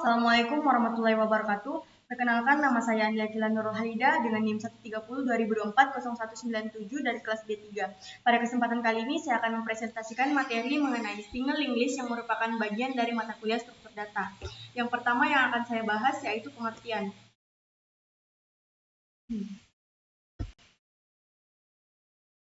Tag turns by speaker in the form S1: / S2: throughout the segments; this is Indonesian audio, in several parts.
S1: Assalamualaikum warahmatullahi wabarakatuh. Perkenalkan, nama saya Andi Nurul Haida dengan NIM 130 2024 0197 dari kelas B3. Pada kesempatan kali ini saya akan mempresentasikan materi mengenai single English yang merupakan bagian dari mata kuliah struktur data. Yang pertama yang akan saya bahas yaitu pengertian.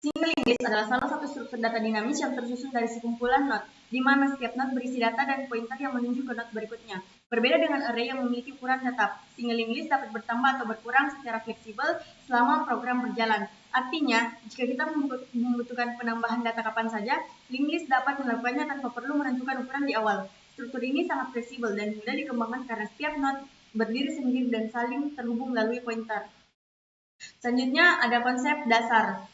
S1: Single English adalah salah satu struktur data dinamis yang tersusun dari sekumpulan not, di mana setiap not berisi data dan pointer yang menuju ke not berikutnya. Berbeda dengan array yang memiliki ukuran tetap, single English dapat bertambah atau berkurang secara fleksibel selama program berjalan. Artinya, jika kita membutuhkan penambahan data kapan saja, English dapat melakukannya tanpa perlu menentukan ukuran di awal. Struktur ini sangat fleksibel dan mudah dikembangkan karena setiap not berdiri sendiri dan saling terhubung melalui pointer. Selanjutnya ada konsep dasar.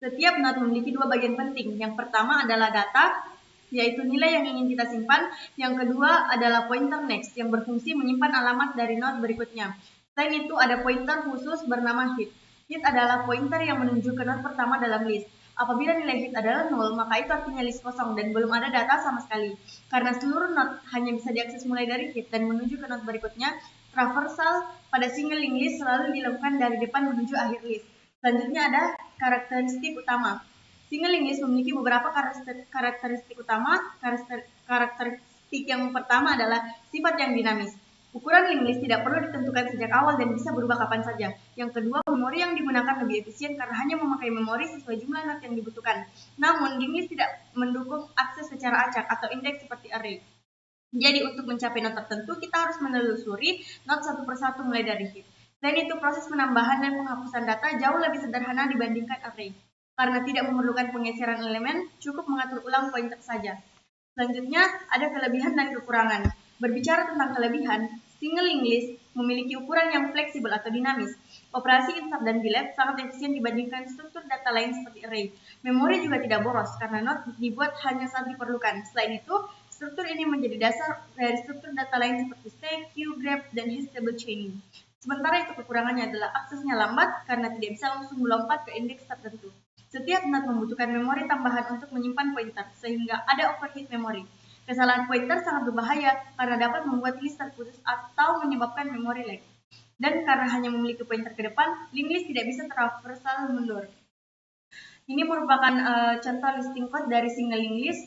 S1: Setiap not memiliki dua bagian penting. Yang pertama adalah data, yaitu nilai yang ingin kita simpan. Yang kedua adalah pointer next, yang berfungsi menyimpan alamat dari not berikutnya. Selain itu ada pointer khusus bernama hit. Hit adalah pointer yang menuju ke not pertama dalam list. Apabila nilai hit adalah 0, maka itu artinya list kosong dan belum ada data sama sekali. Karena seluruh not hanya bisa diakses mulai dari hit dan menuju ke not berikutnya, traversal pada single list selalu dilakukan dari depan menuju akhir list. Selanjutnya ada karakteristik utama. Single English memiliki beberapa karakteristik utama. Karakteristik yang pertama adalah sifat yang dinamis. Ukuran English tidak perlu ditentukan sejak awal dan bisa berubah kapan saja. Yang kedua, memori yang digunakan lebih efisien karena hanya memakai memori sesuai jumlah not yang dibutuhkan. Namun, English tidak mendukung akses secara acak atau indeks seperti array. Jadi, untuk mencapai not tertentu, kita harus menelusuri not satu persatu mulai dari hit. Selain itu, proses penambahan dan penghapusan data jauh lebih sederhana dibandingkan array. Karena tidak memerlukan penggeseran elemen, cukup mengatur ulang pointer saja. Selanjutnya, ada kelebihan dan kekurangan. Berbicara tentang kelebihan, single English memiliki ukuran yang fleksibel atau dinamis. Operasi insert dan delete sangat efisien dibandingkan struktur data lain seperti array. Memori juga tidak boros karena not dibuat hanya saat diperlukan. Selain itu, struktur ini menjadi dasar dari struktur data lain seperti stack, queue, graph, dan hash-table chaining. Sementara itu kekurangannya adalah aksesnya lambat karena tidak bisa langsung melompat ke indeks tertentu. Setiap not membutuhkan memori tambahan untuk menyimpan pointer, sehingga ada overheat memori. Kesalahan pointer sangat berbahaya karena dapat membuat list terputus atau menyebabkan memori lag. Dan karena hanya memiliki pointer ke depan, linked list tidak bisa traversal mundur. Ini merupakan contoh listing code dari single linked list.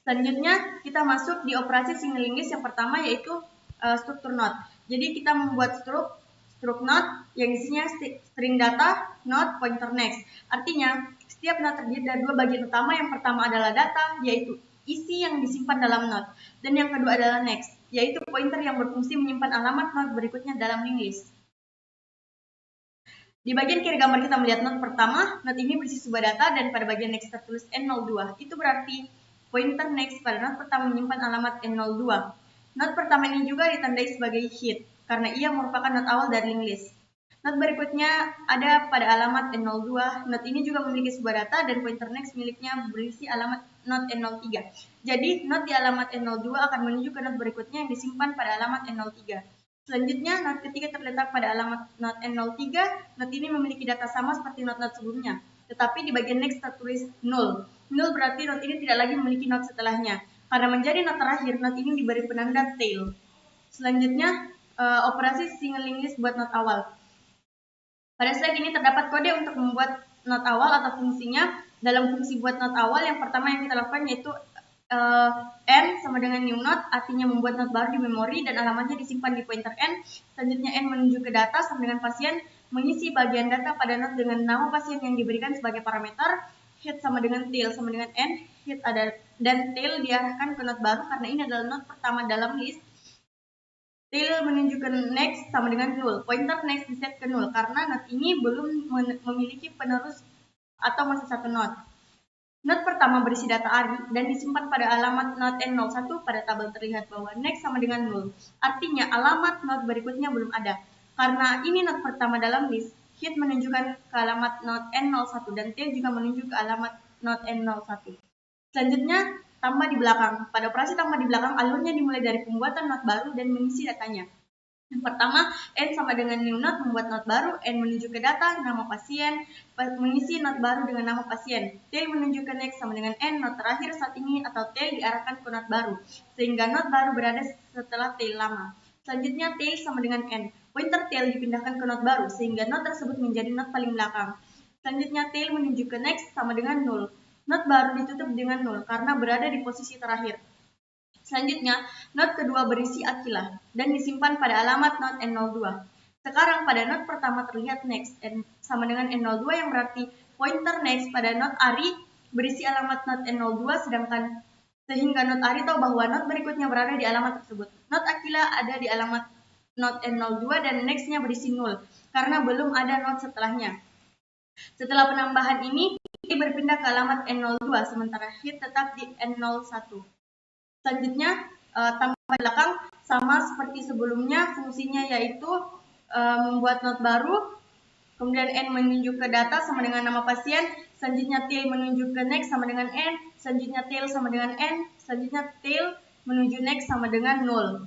S1: Selanjutnya kita masuk di operasi single linked list yang pertama yaitu struktur not. Jadi kita membuat struk not yang isinya string data, not, pointer next. Artinya setiap not terdiri dari dua bagian utama. Yang pertama adalah data, yaitu isi yang disimpan dalam not, dan yang kedua adalah next, yaitu pointer yang berfungsi menyimpan alamat not berikutnya dalam linked list. Di bagian kiri gambar kita melihat not pertama. Not ini berisi sebuah data dan pada bagian next tertulis N02. Itu berarti pointer next pada not pertama menyimpan alamat N02. Not pertama ini juga ditandai sebagai hit karena ia merupakan not awal dari linked list. Not berikutnya ada pada alamat N02. Not ini juga memiliki sebuah data dan pointer next miliknya berisi alamat not N03. Jadi not di alamat N02 akan menuju ke not berikutnya yang disimpan pada alamat N03. Selanjutnya, not ketiga terletak pada alamat not N03. Not ini memiliki data sama seperti not-not sebelumnya, tetapi di bagian next tertulis 0. 0 berarti not ini tidak lagi memiliki not setelahnya. Karena menjadi not terakhir, not ini diberi penanda tail. Selanjutnya, operasi single linked list buat not awal. Pada slide ini terdapat kode untuk membuat not awal atau fungsinya. Dalam fungsi buat not awal, yang pertama yang kita lakukan yaitu n sama dengan new not, artinya membuat not baru di memori dan alamatnya disimpan di pointer n. Selanjutnya n menuju ke data sama dengan pasien, mengisi bagian data pada not dengan nama pasien yang diberikan sebagai parameter. Hit sama dengan tail sama dengan n, hit ada dan tail diarahkan ke not baru karena ini adalah not pertama dalam list. Tail menuju ke next sama dengan 0. Pointer next diset ke 0 karena not ini belum memiliki penerus atau masih satu not. Not pertama berisi data array dan disimpan pada alamat not N01. Pada tabel terlihat bahwa next sama dengan 0. Artinya alamat not berikutnya belum ada. Karena ini not pertama dalam list, hit menunjukkan ke alamat not N01 dan tail juga menunjuk ke alamat not N01. Selanjutnya, tambah di belakang. Pada operasi tambah di belakang, alurnya dimulai dari pembuatan not baru dan mengisi datanya. Yang pertama, N sama dengan new note membuat note baru, N menuju ke data, nama pasien, mengisi note baru dengan nama pasien. Tail menuju ke next sama dengan N, note terakhir saat ini atau tail diarahkan ke note baru, sehingga note baru berada setelah tail lama. Selanjutnya, tail sama dengan N. Pointer tail dipindahkan ke note baru, sehingga note tersebut menjadi note paling belakang. Selanjutnya, tail menuju ke next sama dengan null. Note baru ditutup dengan null karena berada di posisi terakhir. Selanjutnya, note kedua berisi akilah dan disimpan pada alamat note N02. Sekarang pada note pertama terlihat next sama dengan N02 yang berarti pointer next pada note Ari berisi alamat note N02 sehingga note Ari tahu bahwa note berikutnya berada di alamat tersebut. Note akilah ada di alamat note N02 dan nextnya berisi 0 karena belum ada note setelahnya. Setelah penambahan ini, berpindah ke alamat N02 sementara hit tetap di N01. Selanjutnya, tambah belakang sama seperti sebelumnya, fungsinya yaitu membuat note baru, kemudian N menunjuk ke data sama dengan nama pasien, selanjutnya tail menunjuk ke next sama dengan N, selanjutnya tail sama dengan N, selanjutnya tail menuju next sama dengan 0.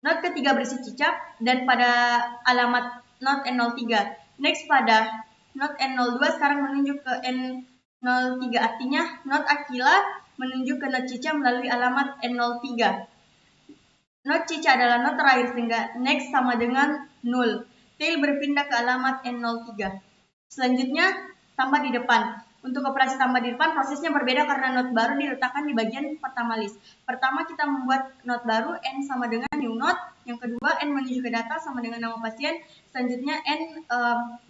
S1: Note ketiga berisi cicak dan pada alamat note N03. Next pada note N02 sekarang menunjuk ke N03, artinya note Akila menunjuk ke note Cica melalui alamat N03. Note Cica adalah note terakhir sehingga next sama dengan 0. Tail berpindah ke alamat N03. Selanjutnya tambah di depan. Untuk operasi tambah di depan prosesnya berbeda karena note baru diletakkan di bagian pertama list. Pertama kita membuat note baru N sama dengan new note. Yang kedua N menuju ke data sama dengan nama pasien. Selanjutnya N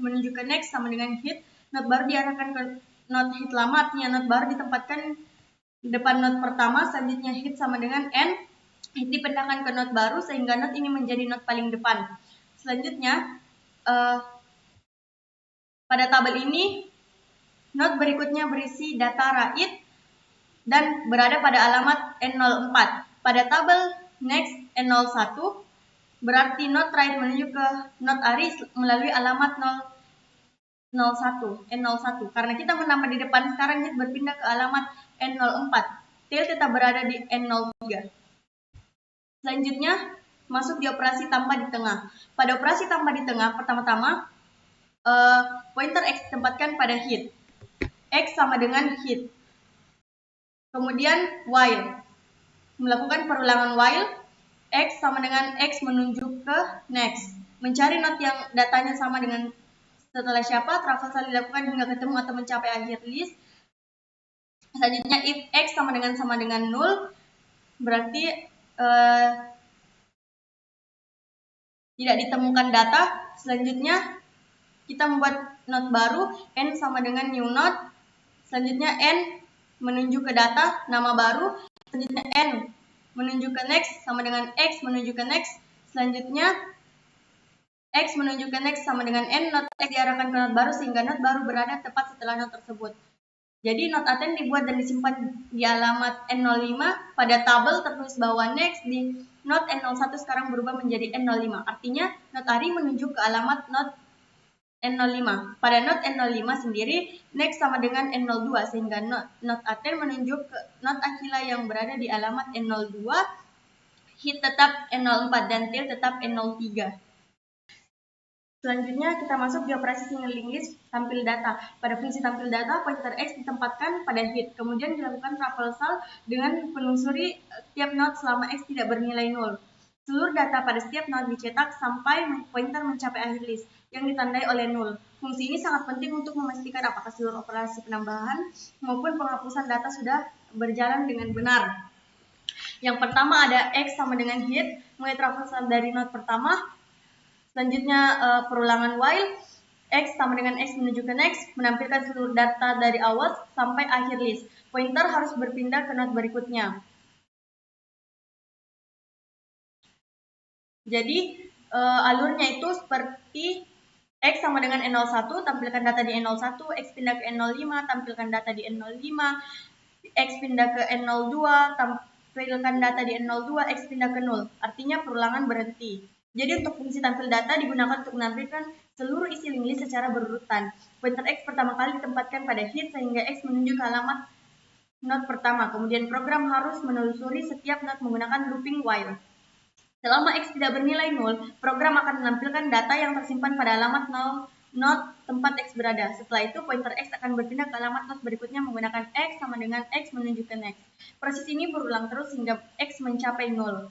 S1: menuju ke next sama dengan hit. Note baru diarahkan ke note hit lama, artinya note baru ditempatkan di depan note pertama. Selanjutnya hit sama dengan N. Hit dipindahkan ke note baru sehingga note ini menjadi note paling depan. Selanjutnya pada tabel ini note berikutnya berisi data raid dan berada pada alamat N04. Pada tabel next N01 berarti note raid menuju ke note Ari melalui alamat 01 N01. Karena kita menambah di depan, sekarang hit berpindah ke alamat N04. Tail tetap berada di N03. Selanjutnya masuk di operasi tambah di tengah. Pada operasi tambah di tengah pertama-tama pointer X ditempatkan pada hit. X sama dengan hit. Kemudian while. Melakukan perulangan while. X sama dengan X menunjuk ke next. Mencari note yang datanya sama dengan setelah siapa. Traversal dilakukan hingga ketemu atau mencapai akhir list. Selanjutnya if X sama dengan 0. Berarti tidak ditemukan data. Selanjutnya kita membuat note baru N sama dengan new note. Selanjutnya N menunjuk ke data, nama baru. Selanjutnya N menunjuk ke next sama dengan X menunjuk ke next. Selanjutnya X menunjuk ke next sama dengan N, note X diarahkan ke note baru sehingga note baru berada tepat setelah note tersebut. Jadi note aten dibuat dan disimpan di alamat N05. Pada tabel tertulis bahwa next di note N01 sekarang berubah menjadi N05. Artinya note Ari menunjuk ke alamat note N05. Pada note N05 sendiri, next sama dengan N02, sehingga note aten menunjuk ke note Akila yang berada di alamat N02, hit tetap N04, dan tail tetap N03. Selanjutnya kita masuk di operasi signaling list tampil data. Pada fungsi tampil data, pointer X ditempatkan pada hit, kemudian dilakukan traversal dengan menelusuri setiap note selama X tidak bernilai 0. Seluruh data pada setiap note dicetak sampai pointer mencapai akhir list yang ditandai oleh 0. Fungsi ini sangat penting untuk memastikan apakah seluruh operasi penambahan maupun penghapusan data sudah berjalan dengan benar. Yang pertama ada X sama dengan hit, mulai traversal dari note pertama. Selanjutnya perulangan while, X sama dengan X menuju ke next, menampilkan seluruh data dari awal sampai akhir list. Pointer harus berpindah ke note berikutnya. Jadi alurnya itu seperti X sama dengan N01, tampilkan data di N01, X pindah ke N05, tampilkan data di N05, X pindah ke N02, tampilkan data di N02, X pindah ke 0. Artinya perulangan berhenti. Jadi untuk fungsi tampil data digunakan untuk menampilkan seluruh isi link list secara berurutan. Pointer X pertama kali ditempatkan pada hit sehingga X menunjuk ke alamat note pertama. Kemudian program harus menelusuri setiap note menggunakan looping while. Selama X tidak bernilai 0, program akan menampilkan data yang tersimpan pada alamat not tempat X berada. Setelah itu, pointer X akan berpindah ke alamat not berikutnya menggunakan X sama dengan X menunjukkan X. Proses ini berulang terus hingga X mencapai 0.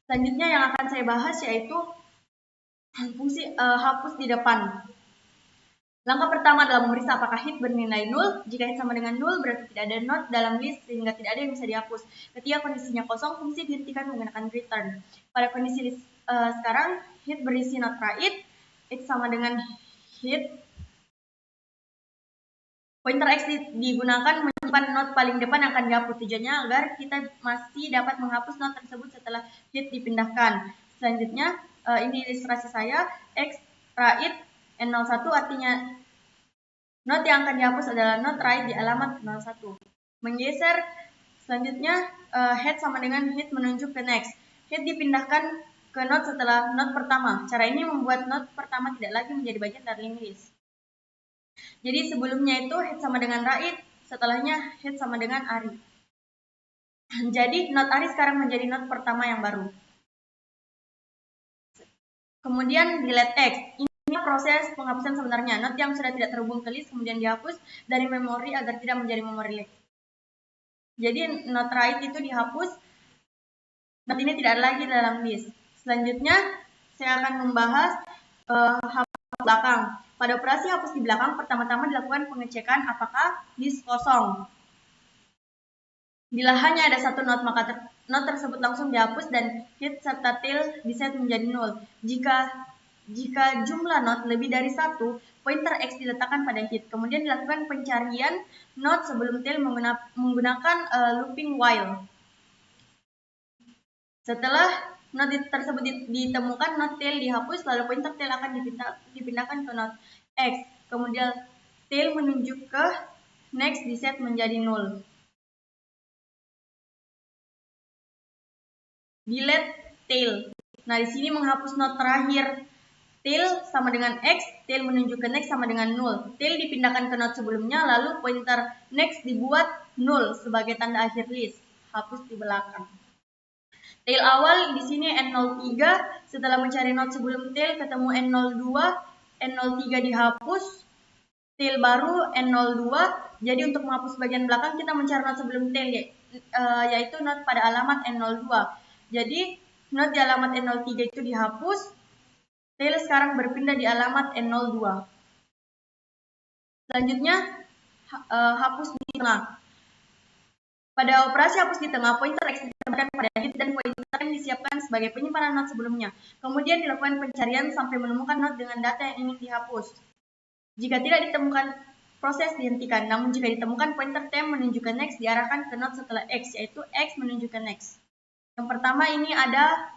S1: Selanjutnya yang akan saya bahas yaitu fungsi hapus di depan. Langkah pertama adalah memeriksa apakah hit bernilai 0. Jika hit sama dengan 0, berarti tidak ada not dalam list sehingga tidak ada yang bisa dihapus. Ketika kondisinya kosong, fungsi dihentikan menggunakan return. Pada kondisi list sekarang, hit berisi not right, X sama dengan hit. Pointer X digunakan menyimpan not paling depan yang akan dihapus. Tujuannya agar kita masih dapat menghapus not tersebut setelah hit dipindahkan. Selanjutnya, ini ilustrasi saya, X right N01 artinya not yang akan dihapus adalah not right di alamat 01. Menggeser, selanjutnya head sama dengan hit menunjuk ke next. Hit dipindahkan ke not setelah not pertama. Cara ini membuat not pertama tidak lagi menjadi bagian dari linked list. Jadi sebelumnya itu head sama dengan right, setelahnya head sama dengan Ari. Jadi not Ari sekarang menjadi not pertama yang baru. Kemudian delete X. Ini proses penghapusan sebenarnya. Not yang sudah tidak terhubung ke list kemudian dihapus dari memori agar tidak menjadi memori leak. Jadi not right itu dihapus. Not ini tidak ada lagi dalam list. Selanjutnya saya akan membahas hapus belakang. Pada operasi hapus di belakang, pertama-tama dilakukan pengecekan apakah list kosong. Bila hanya ada satu not, maka not tersebut langsung dihapus dan hit serta tail diset menjadi 0. Jika jumlah not lebih dari 1, pointer X diletakkan pada hit. Kemudian dilakukan pencarian not sebelum tail menggunakan looping while. Setelah not tersebut ditemukan, not tail dihapus, lalu pointer tail akan dipindahkan ke not X. Kemudian tail menunjuk ke next diset menjadi 0. Delete tail. Nah, di sini menghapus not terakhir. Tail sama dengan X, tail menunjuk ke next sama dengan 0. Tail dipindahkan ke not sebelumnya, lalu pointer next dibuat 0 sebagai tanda akhir list. Hapus di belakang. Tail awal di sini N03, setelah mencari not sebelum tail ketemu N02, N03 dihapus, tail baru N02. Jadi untuk menghapus bagian belakang kita mencari not sebelum tail, yaitu not pada alamat N02. Jadi not di alamat N03 itu dihapus, tail sekarang berpindah di alamat N02. Selanjutnya hapus di tengah. Pada operasi hapus di tengah, pointer X ditempatkan pada hit dan pointer M disiapkan sebagai penyimpanan not sebelumnya. Kemudian dilakukan pencarian sampai menemukan not dengan data yang ingin dihapus. Jika tidak ditemukan, proses dihentikan. Namun jika ditemukan, pointer T menunjukkan next diarahkan ke not setelah X, yaitu X menunjukkan next. Yang pertama ini ada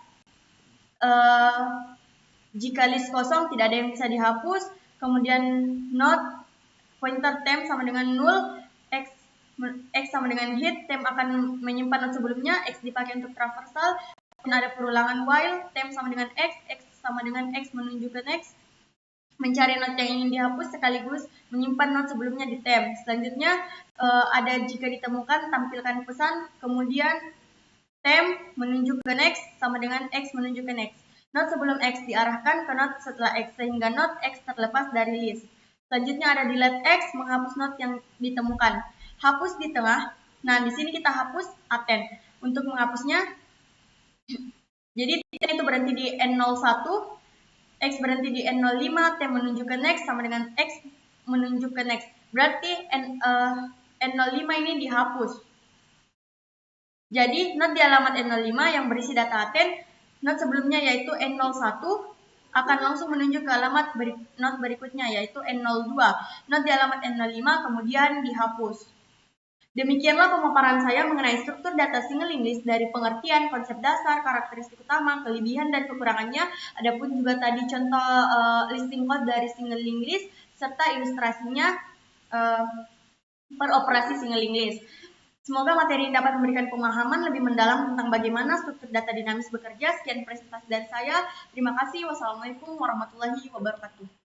S1: jika list kosong tidak ada yang bisa dihapus, kemudian not pointer temp sama dengan 0, X sama dengan hit, temp akan menyimpan not sebelumnya, X dipakai untuk traversal, dan ada perulangan while, temp sama dengan X sama dengan X menunjukkan X, mencari not yang ingin dihapus sekaligus menyimpan not sebelumnya di temp. Selanjutnya ada jika ditemukan tampilkan pesan, kemudian temp menunjuk ke next sama dengan X menunjuk ke next. Not sebelum X diarahkan ke not setelah X sehingga not X terlepas dari list. Selanjutnya ada delete X menghapus not yang ditemukan. Hapus di tengah. Nah, di sini kita hapus attend. Untuk menghapusnya, jadi itu berhenti di N01, X berhenti di N05, T menunjuk ke next sama dengan X menunjuk ke next. Berarti N05 ini dihapus. Jadi, not di alamat N05 yang berisi data attend, not sebelumnya yaitu N01 akan langsung menunjuk ke alamat not berikutnya yaitu N02. Not di alamat N05 kemudian dihapus. Demikianlah pemaparan saya mengenai struktur data single linked list dari pengertian, konsep dasar, karakteristik utama, kelebihan dan kekurangannya. Adapun juga tadi contoh listing code dari single linked list serta ilustrasinya per operasi single linked list. Semoga materi ini dapat memberikan pemahaman lebih mendalam tentang bagaimana struktur data dinamis bekerja. Sekian presentasi dari saya. Terima kasih. Wassalamualaikum warahmatullahi wabarakatuh.